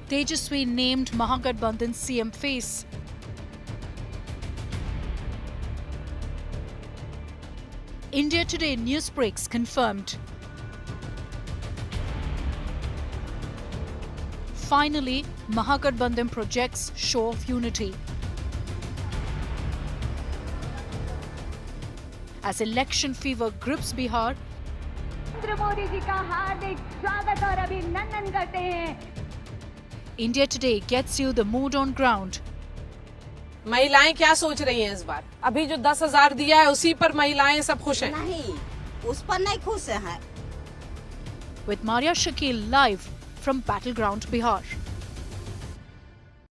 Tejaswi named Mahagathbandhan CM face. India Today news breaks confirmed. Finally, Mahagathbandhan projects show of unity. As election fever grips Bihar, Narendra Modi ji का हार्दिक स्वागत और अभिनंदन करते हैं। India Today gets you the mood on ground. महिलाएं क्या सोच रही हैं इस बार? अभी जो 10,000 दिया है उसी पर महिलाएं सब खुश हैं? नहीं, उस पर नहीं खुश हैं। With Maria Shakil live from Battleground, Bihar.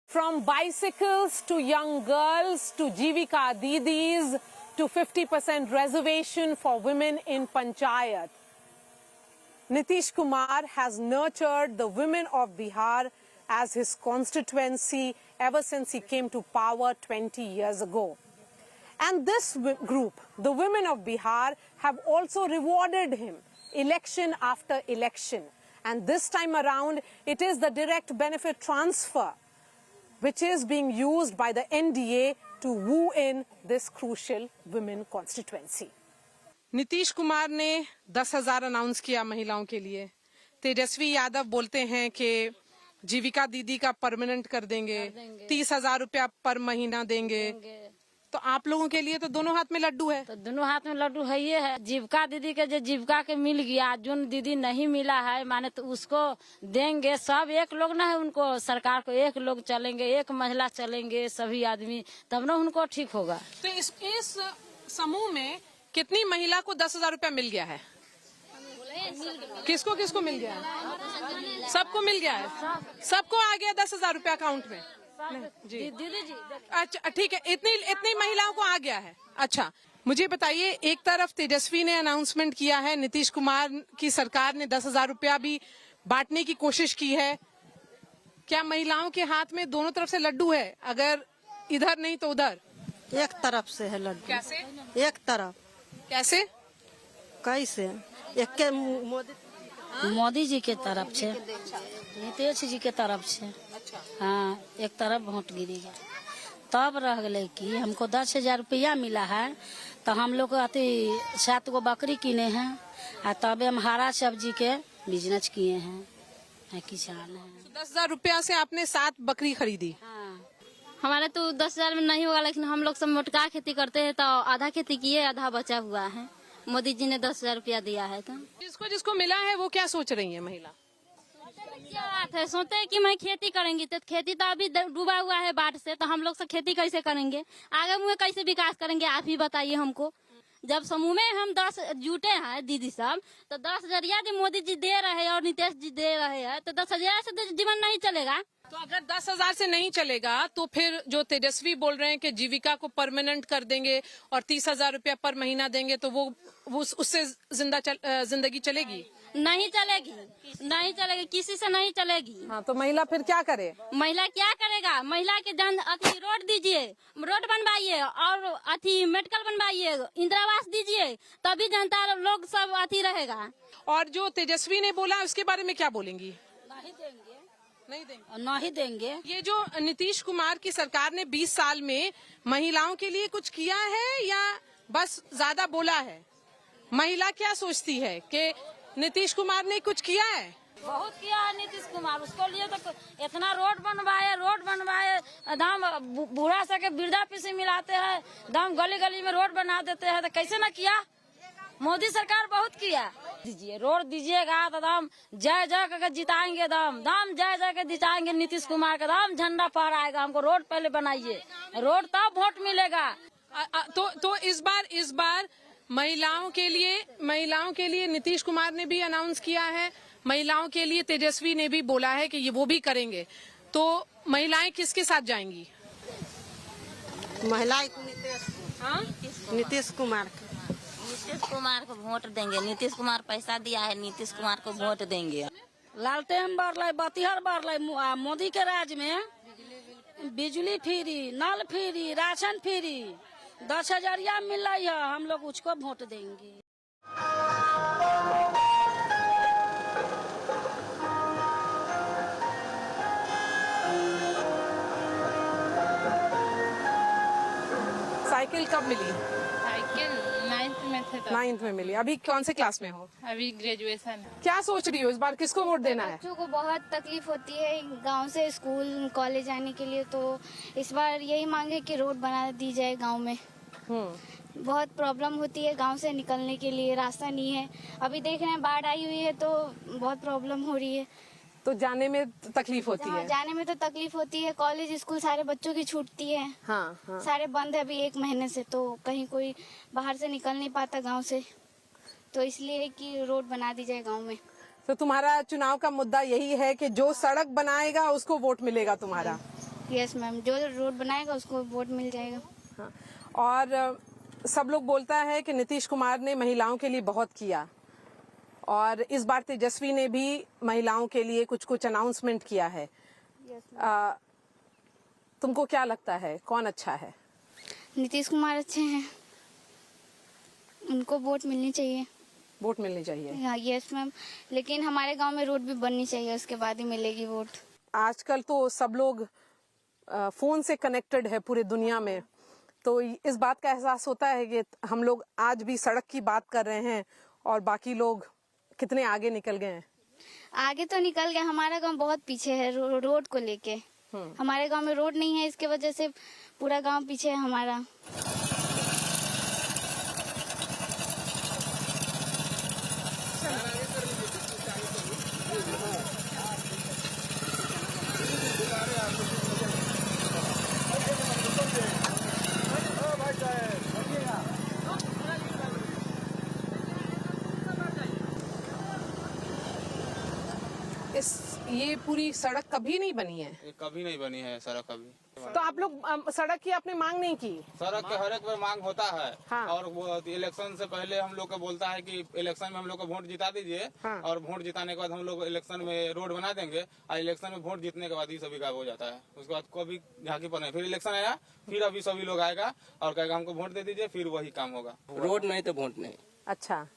From bicycles to young girls to Jivika Didis to 50% reservation for women in Panchayat. Nitish Kumar has nurtured the women of Bihar as his constituency ever since he came to power 20 years ago. And this group, the women of Bihar, have also rewarded him election after election. And this time around, it is the direct benefit transfer which is being used by the NDA to woo in this crucial women constituency. Nitish Kumar ने 10,000 announce किया महिलाओं के लिए। तेजस्वी यादव बोलते हैं कि जीविका दीदी का परमानेंट कर देंगे, 30,000 रुपया पर महीना देंगे। तो आप लोगों के लिए तो दोनों हाथ में लड्डू है। तो दोनों हाथ में लड्डू है ये है। जीविका दीदी के जो जीविका के मिल गया, जो दीदी नहीं मिला है माने तो उसको देंगे। सब एक लोग ना है, उनको सरकार को एक लोग चलेंगे, एक महिला चलेंगे, सभी आदमी, तब ना उनको ठीक होगा। तो इस समूह में कितनी महिला को 10,000 रुपया मिल गया है? किसको किसको मिल गया है? सबको मिल गया है। सबको आ गया 10,000 रुपया अकाउंट में। जी दीदी जी, अच्छा ठीक है, इतनी महिलाओं को आ गया है। अच्छा मुझे बताइए, एक तरफ तेजस्वी ने अनाउंसमेंट किया है, नीतीश कुमार की सरकार ने 10,000 रुपया भी बांटने की कोशिश की है। क्या महिलाओं के हाथ में दोनों तरफ से लड्डू है? अगर इधर नहीं तो उधर? एक तरफ से है लड्डू। कैसे? एक तरफ। कैसे? कैसे? एक के मोदी जी के तरफ से, नीतीश जी के तरफ से। हाँ, एक तरफ वोट गिरेगा। तब रह गए कि हमको 10,000 रुपया मिला है, तो हम लोग अति 7 गो बकरी किने हैं, और तब हम हरा सब्जी के बिजनेस किए हैं, किसान हैं। 10,000 रुपया से आपने 7 बकरी खरीदी? हाँ। हमारे तो 10,000 में नहीं होगा, लेकिन हम लोग सब मोटका खेती करते हैं, तो आधा खेती किए, आधा बचा हुआ है। मोदी जी ने 10,000 रुपया दिया है। तो जिसको मिला है वो क्या सोच रही है महिला? क्या बात है, सोचते हैं कि मैं खेती करेंगी, तो खेती तो अभी डूबा हुआ है बाढ़ से, तो हम लोग सब खेती कैसे करेंगे? आगे मुझे कैसे विकास करेंगे, आप ही बताइए हमको। जब समूह में हम 10 जुटे हैं दीदी सब, तो 10,000 यदि मोदी जी दे रहे हैं और नीतीश जी दे रहे हैं, तो 10,000 से जीवन नहीं चलेगा। तो अगर 10,000 से नहीं चलेगा, तो फिर जो तेजस्वी बोल रहे हैं कि जीविका को परमानेंट कर देंगे और 30,000 रुपया पर महीना देंगे, तो वो उससे जिंदगी चलेगी? नहीं चलेगी, नहीं चलेगी, किसी से नहीं चलेगी। हाँ, तो महिला फिर क्या करे? महिला क्या करेगा? महिला के जन अति रोड दीजिए, रोड बनवाइए, और अति मेडिकल बनवाइए, इंदिरा आवास दीजिए, तभी जनता लोग सब अति रहेगा। और जो तेजस्वी ने बोला उसके बारे में क्या बोलेंगी? नहीं देंगे, नहीं देंगे, नहीं देंगे। ये जो नीतीश कुमार की सरकार ने 20 साल में महिलाओं के लिए कुछ किया है या बस ज्यादा बोला है? महिला क्या सोचती है कि नीतीश कुमार ने कुछ किया है? बहुत किया है नीतीश कुमार, उसको लिए तो इतना रोड बनवाए, दाम बूढ़ा सा के वृद्धा पेंशन मिलाते हैं, दाम गली गली में रोड बना देते हैं, तो कैसे ना किया? मोदी सरकार बहुत किया। दीजिए रोड दीजिएगा तो दाम जय जय करके जिताएंगे, दाम जय जय के जिताएंगे नीतीश कुमार का, दाम झंडा फहराएगा। हमको रोड पहले बनाइए, रोड तब वोट मिलेगा। तो इस बार महिलाओं के लिए नीतीश कुमार ने भी अनाउंस किया है, महिलाओं के लिए तेजस्वी ने भी बोला है कि ये वो भी करेंगे। तो महिलाएं किसके साथ जाएंगी? महिलाएं नीतीश कुमार को वोट देंगे। नीतीश कुमार पैसा दिया है, नीतीश कुमार को वोट देंगे। लालटेन बढ़ बतिहर बढ़ मोदी के राज में बिजली फ्री, नल फ्री, राशन फ्री, 10,000 मिल रही है, हम लोग उसको वोट देंगे। साइकिल कब मिली? साइकिल 9th में थे तब। 9th में मिली। अभी कौन से क्लास में हो? अभी ग्रेजुएशन। क्या सोच रही हो इस बार किसको वोट देना है? बच्चों को बहुत तकलीफ होती है गांव से स्कूल कॉलेज आने के लिए, तो इस बार यही मांग है कि रोड बना दी जाए गांव में। बहुत प्रॉब्लम होती है गांव से निकलने के लिए, रास्ता नहीं है। अभी देख रहे हैं बाढ़ आई हुई है तो बहुत प्रॉब्लम हो रही है, तो जाने में तकलीफ होती है। जाने में तो तकलीफ होती है। कॉलेज स्कूल सारे बच्चों की छूटती है। हाँ। सारे बंद है अभी 1 महीने से, तो कहीं कोई बाहर से निकल नहीं पाता गांव से, तो इसलिए कि रोड बना दी जाए गांव में। तो तुम्हारा चुनाव का मुद्दा यही है कि जो सड़क बनाएगा उसको वोट मिलेगा तुम्हारा? यस मैम, जो रोड बनाएगा उसको वोट मिल जाएगा। हाँ। और सब लोग बोलता है कि नीतीश कुमार ने महिलाओं के लिए बहुत किया, और इस बार तेजस्वी ने भी महिलाओं के लिए कुछ अनाउंसमेंट किया है। तुमको क्या लगता है कौन अच्छा है? नीतीश कुमार अच्छे हैं, उनको वोट मिलनी चाहिए। वोट मिलनी चाहिए। हाँ यस मैम, लेकिन हमारे गांव में रोड भी बननी चाहिए, उसके बाद ही मिलेगी वोट। आजकल तो सब लोग फोन से कनेक्टेड है पूरे दुनिया में, तो इस बात का एहसास होता है कि हम लोग आज भी सड़क की बात कर रहे हैं और बाकी लोग कितने आगे निकल गए हैं। आगे तो निकल गए, हमारा गांव बहुत पीछे है रोड को लेके। हमारे गांव में रोड नहीं है, इसके वजह से पूरा गांव पीछे है हमारा। ये पूरी सड़क कभी नहीं बनी है? ये कभी नहीं बनी है सड़क कभी। तो आप लोग सड़क की आपने मांग नहीं की? सड़क के हर एक बार मांग होता है। हाँ। और वो इलेक्शन से पहले हम लोग को बोलता है कि इलेक्शन में हम लोग को वोट जिता दीजिए। हाँ। और वोट जिताने के बाद हम लोग इलेक्शन में रोड बना देंगे, और इलेक्शन में वोट जीतने के बाद ही सभी का हो जाता है। उसके बाद कभी झांकी पर नहीं, फिर इलेक्शन आया, फिर अभी सभी लोग आएगा और कहेगा हमको वोट दे दीजिए, फिर वही काम होगा। रोड नहीं तो वोट नहीं। अच्छा,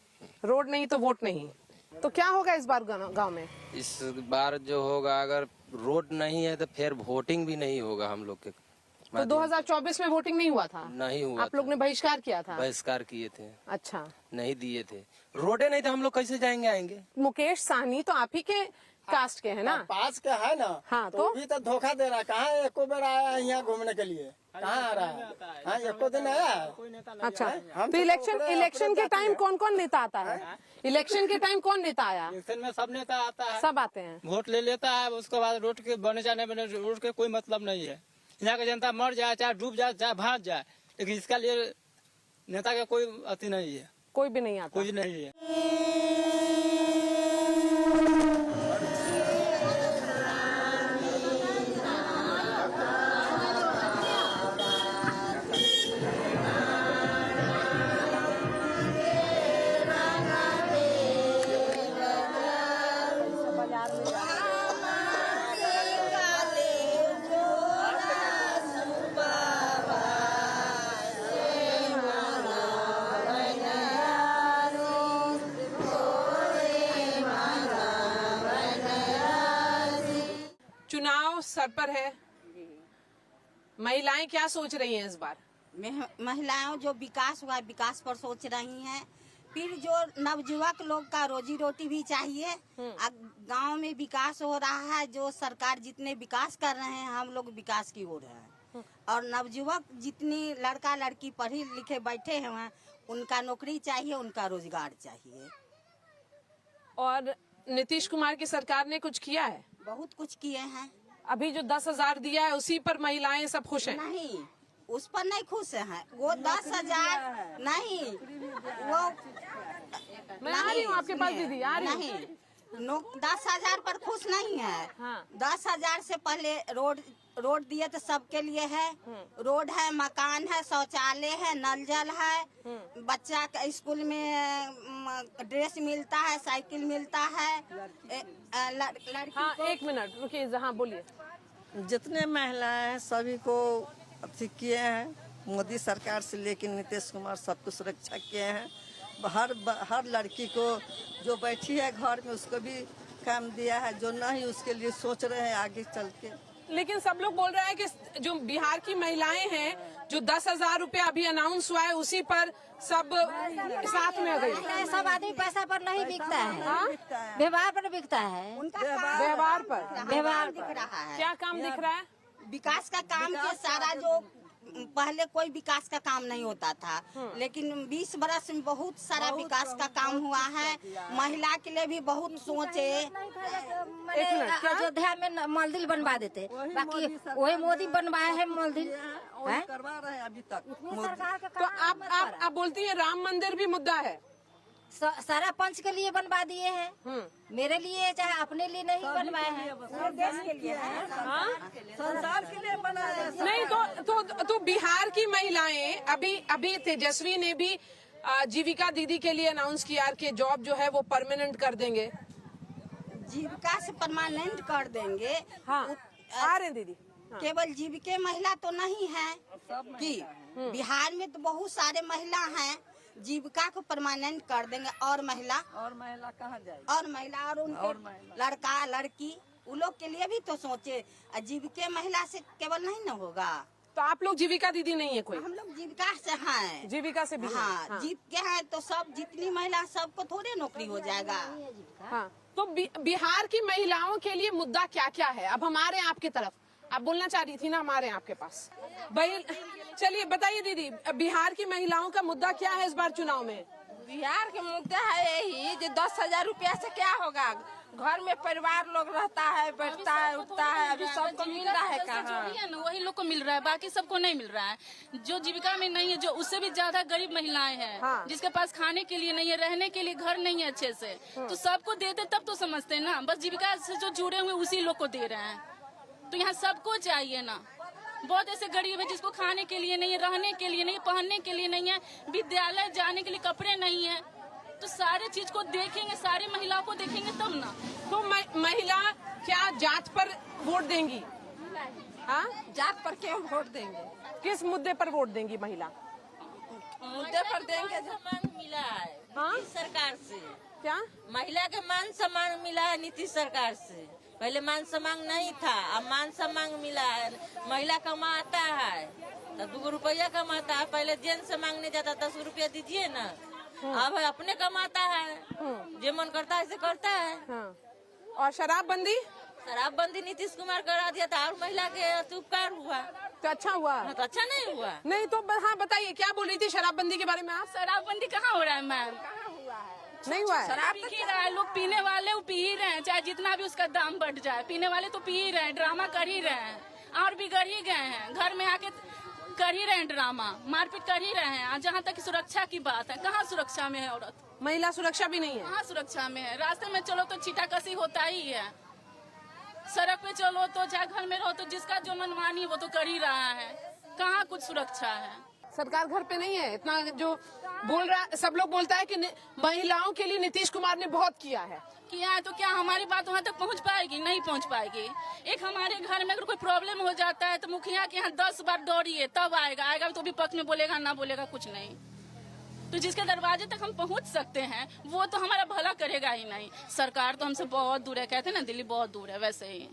रोड नहीं तो वोट नहीं। तो क्या होगा इस बार गांव में? इस बार जो होगा, अगर रोड नहीं है तो फिर वोटिंग भी नहीं होगा हम लोग के। तो 2024 में वोटिंग नहीं हुआ था? नहीं हुआ। आप लोग ने बहिष्कार किया था? बहिष्कार किए थे। अच्छा, नहीं दिए थे। रोडे नहीं तो हम लोग कैसे जाएंगे आएंगे? मुकेश साहनी तो आप ही के कास्ट के है ना? पास के है ना। हाँ, तो भी तो धोखा दे रहा है। कहाँ एको बेर आया है यहाँ घूमने के लिए? कहाँ आ रहा है? हाँ, एको दिन आया है? अच्छा, तो इलेक्शन के टाइम कौन कौन नेता आता है? इलेक्शन के टाइम कौन नेता आया? इलेक्शन में सब नेता आता है, सब आते हैं, वोट ले लेता है। उसके बाद रोड के बने जाने में रोड के कोई मतलब नहीं है। यहाँ की जनता मर जाए, चाहे डूब जाए, चाहे भाग जाए, लेकिन इसका लिए नेता का कोई अति नहीं है। कोई भी नहीं आता? कुछ नहीं है। चुनाव सर पर है, महिलाएं क्या सोच रही हैं इस बार? महिलाओं जो विकास हुआ, विकास पर सोच रही हैं। फिर जो नवयुवक लोग का रोजी रोटी भी चाहिए। गांव में विकास हो रहा है, जो सरकार जितने विकास कर रहे हैं, हम लोग विकास की ओर है। और नवयुवक जितनी लड़का लड़की पढ़े लिखे बैठे हैं, उनका नौकरी चाहिए, उनका रोजगार चाहिए। और नीतीश कुमार की सरकार ने कुछ किया है? बहुत कुछ किए हैं। अभी जो 10,000 दिया है उसी पर महिलाएं सब खुश हैं? नहीं, उस पर नहीं खुश हैं। वो 10,000 नहीं, वो मैं आ रही हूँ आपके पास दीदी, आ रही नहीं, 10,000 पर खुश नहीं है। हाँ। 10,000 से पहले रोड दिए तो सबके लिए है। रोड है, मकान है, शौचालय है, नल जल है, बच्चा का स्कूल में ड्रेस मिलता है, साइकिल मिलता है। लड़की हाँ, 1 मिनट रुकिए, हाँ बोलिए। जितने महिलाएं हैं सभी को अथी किए हैं मोदी सरकार से, लेकिन नीतीश कुमार सबको सुरक्षा किए हैं। हर लड़की को जो बैठी है घर में उसको भी काम दिया है, जो नहीं उसके लिए सोच रहे हैं आगे चल के। लेकिन सब लोग बोल रहे हैं कि जो बिहार की महिलाएं हैं जो 10,000 रुपए अभी अनाउंस हुआ है उसी पर सब साथ में आ गई। सब आदमी पैसा पर नहीं बिकता है, व्यवहार पर बिकता है। व्यवहार पर व्यवहार दिख रहा है। क्या काम दिख रहा है? विकास का काम के सारा जो पहले कोई विकास का काम नहीं होता था, लेकिन 20 बरस में बहुत सारा विकास का काम हुआ है। महिला के लिए भी बहुत सोचे। अयोध्या में मंदिर बनवा देते, बाकी वही मोदी बनवाया है मंदिर, करवा रहे हैं अभी तक। तो आप बोलती है राम मंदिर भी मुद्दा है? सारा पंच के लिए बनवा दिए हैं, मेरे लिए चाहे अपने लिए नहीं बनवाए हैं, देश के लिए है, संसार के लिए बनाया। नहीं तो बिहार की महिलाएं अभी तेजस्वी ने भी जीविका दीदी के लिए अनाउंस किया कि जॉब जो है वो परमानेंट कर देंगे। जीविका से परमानेंट कर देंगे। हाँ, आ रहे दीदी। केवल जीविका महिला तो नहीं है कि बिहार में तो बहुत सारे महिला हैं। जीविका को परमानेंट कर देंगे और महिला कहाँ जाए, और महिला और उनके लड़का लड़की उन लोग के लिए भी तो सोचे। जीविका महिला से केवल नहीं न होगा। तो आप लोग जीविका दीदी नहीं है कोई? हम लोग जीविका से हैं। जीविका से भी हाँ, जीविका है तो सब जितनी महिला सबको थोड़े नौकरी हो जाएगा। हाँ, तो बिहार की महिलाओं के लिए मुद्दा क्या क्या है? अब हमारे आपकी तरफ आप बोलना चाह रही थी ना, हमारे आपके पास भाई। चलिए बताइए दीदी, बिहार की महिलाओं का मुद्दा क्या है इस बार चुनाव में? बिहार के मुद्दा है यही जो 10,000 रुपया से क्या होगा। घर में परिवार लोग रहता है, बैठता है, उठता है, अभी सबको मिल रहा है कहाँ? वही लोग को मिल रहा है, बाकी सबको नहीं मिल रहा है। जो जीविका में नहीं है, जो उससे भी ज्यादा गरीब महिलाएं हैं। हाँ। जिसके पास खाने के लिए नहीं है, रहने के लिए घर नहीं है अच्छे से, तो सबको देते तब तो समझते हैं ना। बस जीविका से जो जुड़े हुए उसी लोग को दे रहे हैं। तो यहाँ सबको चाहिए ना। बहुत ऐसे गरीब है जिसको खाने के लिए नहीं है, रहने के लिए नहीं, पहनने के लिए नहीं है, विद्यालय जाने के लिए कपड़े नहीं है। तो सारे चीज को देखेंगे, सारी महिलाओं को देखेंगे तब ना। तो महिला क्या जात पर वोट देंगी? हाँ, जात पर क्यों वोट देंगे? किस मुद्दे पर वोट देंगी महिला? मुद्दे पर देंगे जो सम्मान मिला है नीतीश सरकार से। क्या महिला के मान सम्मान मिला है नीतीश सरकार से। पहले मान सम्मान नहीं था, अब मान सम्मान मिला है। महिला कमाता है तो 2 रुपया कमाता है। पहले जेंट्स से मांगने जाता 10 रुपया दीजिए ना, अब अपने कमाता है, जो मन करता है ऐसे करता है। और शराबबंदी? शराबबंदी नीतीश कुमार करा दिया था और महिला के उपकार हुआ तो अच्छा हुआ। तो अच्छा नहीं हुआ। नहीं तो हाँ बताइए, क्या बोल रही थी शराबबंदी के बारे में आप? शराबबंदी कहाँ हो रहा है मैम? नहीं हुआ है। शराब पी रहा है, लोग पीने वाले वो पी ही रहे हैं, चाहे जितना भी उसका दाम बढ़ जाए। पीने वाले तो पी ही रहे हैं, ड्रामा कर ही रहे हैं और बिगड़ ही गए हैं। घर में आके कर ही रहे हैं ड्रामा, मारपीट कर ही रहे हैं। जहाँ तक सुरक्षा की बात है, कहाँ सुरक्षा में है औरत? महिला सुरक्षा भी नहीं है। कहाँ सुरक्षा में है? रास्ते में चलो तो छीटाकसी होता ही है, सड़क पे चलो तो, चाहे घर में रहो तो, जिसका जो मनमानी वो तो कर ही रहा है। कहाँ कुछ सुरक्षा है? सरकार घर पे नहीं है। इतना जो बोल रहा, सब लोग बोलता है कि महिलाओं के लिए नीतीश कुमार ने बहुत किया है। तो क्या हमारी बात वहाँ तक पहुँच पाएगी? नहीं पहुँच पाएगी। एक हमारे घर में अगर कोई प्रॉब्लम हो जाता है तो मुखिया के यहाँ 10 बार दौड़िए तब आएगा तो भी पक्ष में बोलेगा, ना बोलेगा कुछ नहीं। तो जिसके दरवाजे तक हम पहुँच सकते हैं वो तो हमारा भला करेगा ही नहीं। सरकार तो हमसे बहुत दूर है, कहते हैं ना दिल्ली बहुत दूर है, वैसे ही।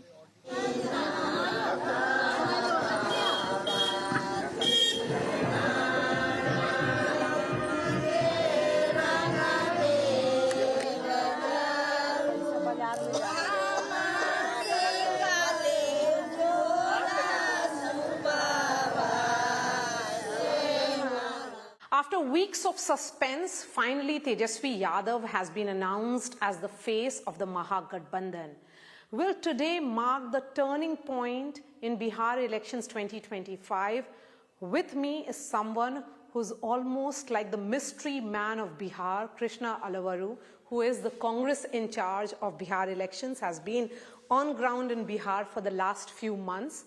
After weeks of suspense, finally Tejaswi Yadav has been announced as the face of the Mahagathbandhan. Will today mark the turning point in Bihar elections 2025? With me is someone who's almost like the mystery man of Bihar, Krishna Alavaru, who is the Congress in charge of Bihar elections, has been on ground in Bihar for the last few months.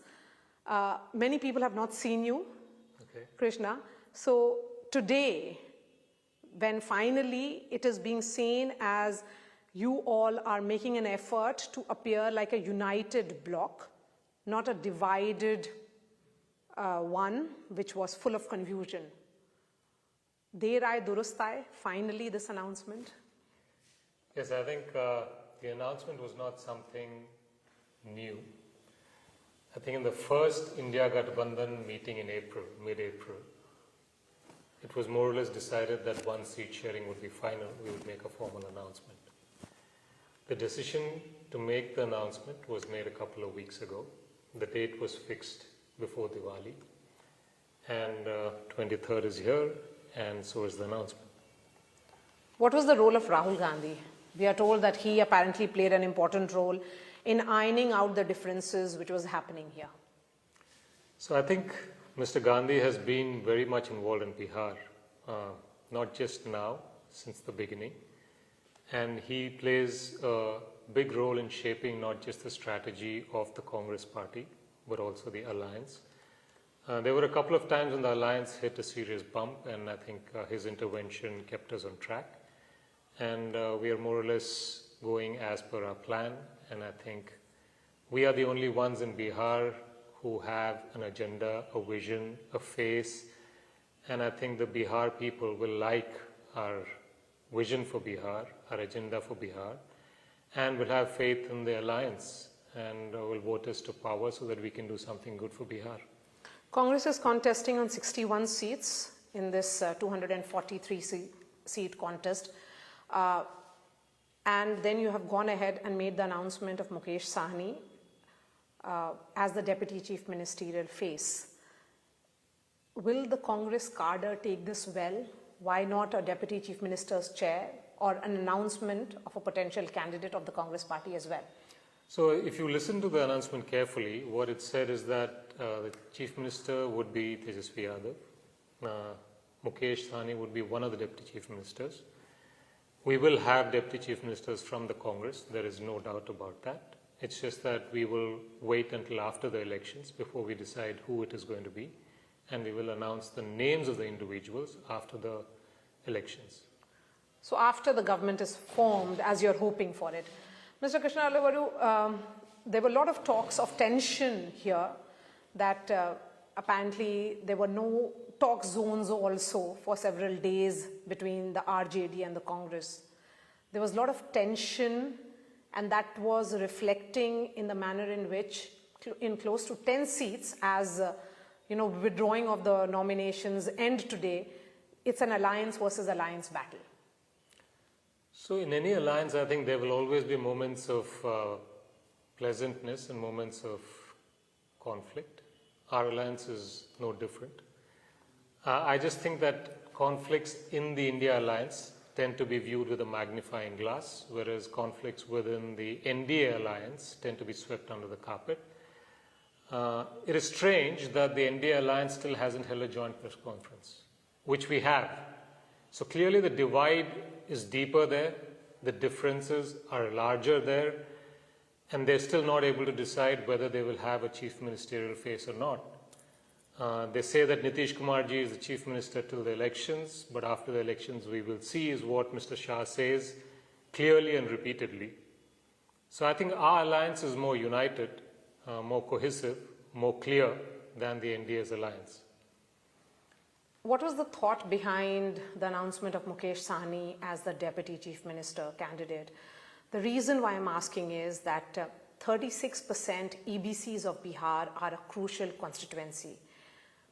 Many people have not seen you, Krishna. So today, when finally it is being seen as you all are making an effort to appear like a united bloc, not a divided one, which was full of confusion. Der aaye durust aaye, finally this announcement. Yes, I think the announcement was not something new. I think in the first India Gathbandhan meeting in April, mid-April, it was more or less decided that one seat sharing would be final. We would make a formal announcement. The decision to make the announcement was made a couple of weeks ago. The date was fixed before Diwali, and 23rd is here, and so is the announcement. What was the role of Rahul Gandhi? We are told that he apparently played an important role in ironing out the differences which was happening here. So I think Mr. Gandhi has been very much involved in Bihar, not just now, since the beginning. And he plays a big role in shaping not just the strategy of the Congress party, but also the alliance. There were a couple of times when the alliance hit a serious bump, and I think his intervention kept us on track. And we are more or less going as per our plan, and I think we are the only ones in Bihar who have an agenda, a vision, a face, and I think the Bihar people will like our vision for Bihar, our agenda for Bihar, and will have faith in the alliance and will vote us to power so that we can do something good for Bihar. Congress is contesting on 61 seats in this 243 seat contest. And then you have gone ahead and made the announcement of Mukesh Sahni as the Deputy Chief Ministerial face. Will the Congress cadre take this well? Why not a Deputy Chief Minister's chair or an announcement of a potential candidate of the Congress party as well? So if you listen to the announcement carefully, what it said is that the Chief Minister would be Tejasvi Yadav. Mukesh Sahni would be one of the Deputy Chief Ministers. We will have Deputy Chief Ministers from the Congress, there is no doubt about that. It's just that we will wait until after the elections before we decide who it is going to be, and we will announce the names of the individuals after the elections. So after the government is formed, as you're hoping for it. Mr. Krishna Allavaru, there were a lot of talks of tension here that apparently there were no talk zones also for several days between the RJD and the Congress. There was a lot of tension, and that was reflecting in the manner in which in close to 10 seats as withdrawing of the nominations end today, it's an alliance versus alliance battle. So in any alliance, I think there will always be moments of pleasantness and moments of conflict. Our alliance is no different. I just think that conflicts in the India alliance tend to be viewed with a magnifying glass, whereas conflicts within the NDA alliance tend to be swept under the carpet. It is strange that the NDA alliance still hasn't held a joint press conference, which we have. So clearly the divide is deeper there, the differences are larger there, and they're still not able to decide whether they will have a chief ministerial face or not. They say that Nitish Kumar ji is the chief minister till the elections, but after the elections we will see, is what Mr. Shah says clearly and repeatedly. So I think our alliance is more united, more cohesive, more clear than the NDA's alliance. What was the thought behind the announcement of Mukesh Sahni as the Deputy Chief Minister candidate? The reason why I'm asking is that 36% EBCs of Bihar are a crucial constituency.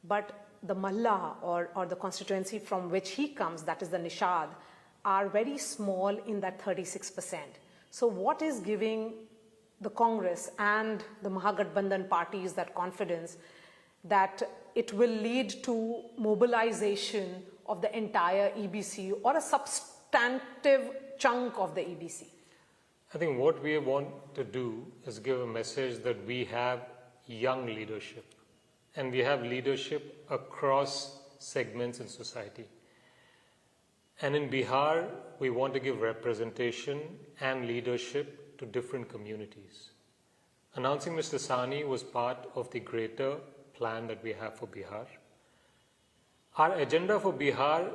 But the Malla or the constituency from which he comes, that is the Nishad, are very small in that 36%. So what is giving the Congress and the Mahagathbandhan parties that confidence that it will lead to mobilization of the entire EBC or a substantive chunk of the EBC? I think what we want to do is give a message that we have young leadership, and we have leadership across segments in society. And in Bihar, we want to give representation and leadership to different communities. Announcing Mr. Sahni was part of the greater plan that we have for Bihar. Our agenda for Bihar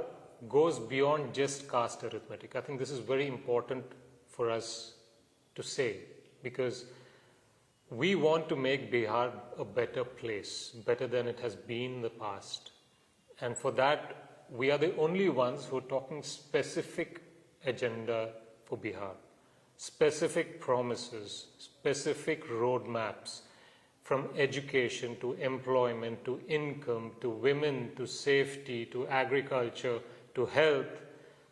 goes beyond just caste arithmetic. I think this is very important for us to say, because we want to make Bihar a better place, better than it has been in the past. And for that, we are the only ones who are talking specific agenda for Bihar, specific promises, specific roadmaps from education to employment to income to women to safety to agriculture to health.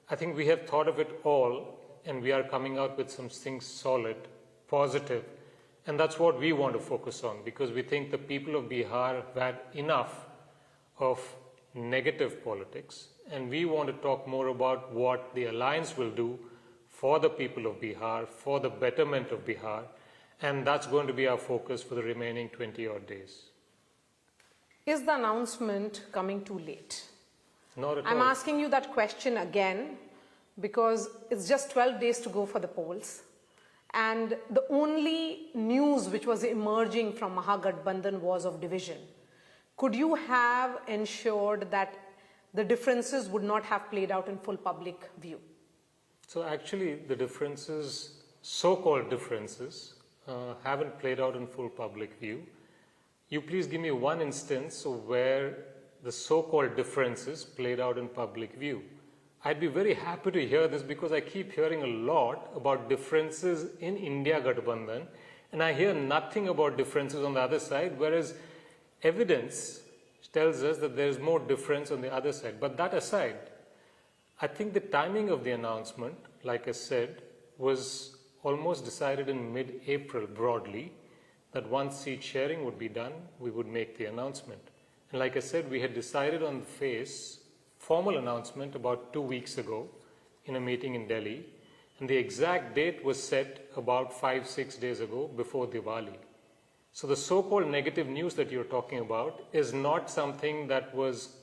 I think we have thought of it all, and we are coming out with some things solid, positive, and that's what we want to focus on, because we think the people of Bihar have had enough of negative politics, and we want to talk more about what the Alliance will do for the people of Bihar, for the betterment of Bihar, and that's going to be our focus for the remaining 20-odd days. Is the announcement coming too late? Not at all. I'm asking you that question again because it's just 12 days to go for the polls. And the only news which was emerging from Mahagathbandhan was of division. Could you have ensured that the differences would not have played out in full public view? So actually the differences, so-called differences, haven't played out in full public view. You please give me one instance of where the so-called differences played out in public view. I'd be very happy to hear this because I keep hearing a lot about differences in India Gathbandhan, and I hear nothing about differences on the other side, whereas evidence tells us that there is more difference on the other side. But that aside, I think the timing of the announcement, like I said, was almost decided in mid-April broadly, that once seat sharing would be done, we would make the announcement. And like I said, we had decided on the formal announcement about 2 weeks ago in a meeting in Delhi, and the exact date was set about 5-6 days ago before Diwali. So the so-called negative news that you're talking about is not something that was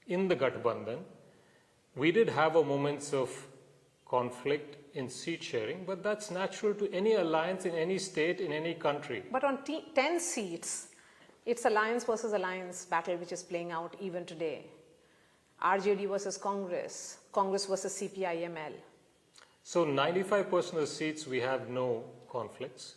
in the Gathbandhan. We did have moments of conflict in seat sharing, but that's natural to any alliance in any state, in any country. But on 10 seats, it's alliance versus alliance battle which is playing out even today. RJD versus Congress, Congress versus CPI-ML. So 95% of the seats we have no conflicts.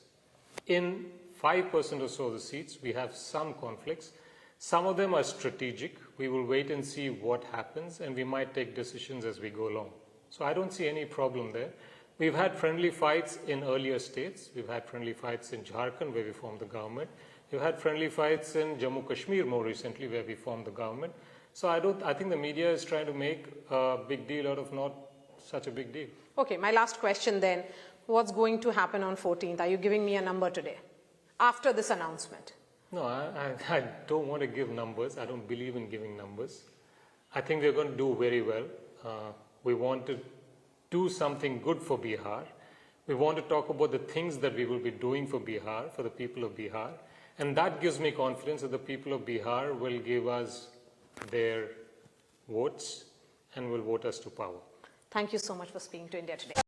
In 5% or so of the seats we have some conflicts. Some of them are strategic. We will wait and see what happens, and we might take decisions as we go along. So I don't see any problem there. We've had friendly fights in earlier states. We've had friendly fights in Jharkhand where we formed the government. We've had friendly fights in Jammu Kashmir more recently where we formed the government. So I think the media is trying to make a big deal out of not such a big deal. Okay, my last question then. What's going to happen on 14th? Are you giving me a number today after this announcement? No, I don't want to give numbers. I don't believe in giving numbers. I think we're going to do very well. We want to do something good for Bihar. We want to talk about the things that we will be doing for Bihar, for the people of Bihar. And that gives me confidence that the people of Bihar will give us their votes and will vote us to power. Thank you so much for speaking to India Today.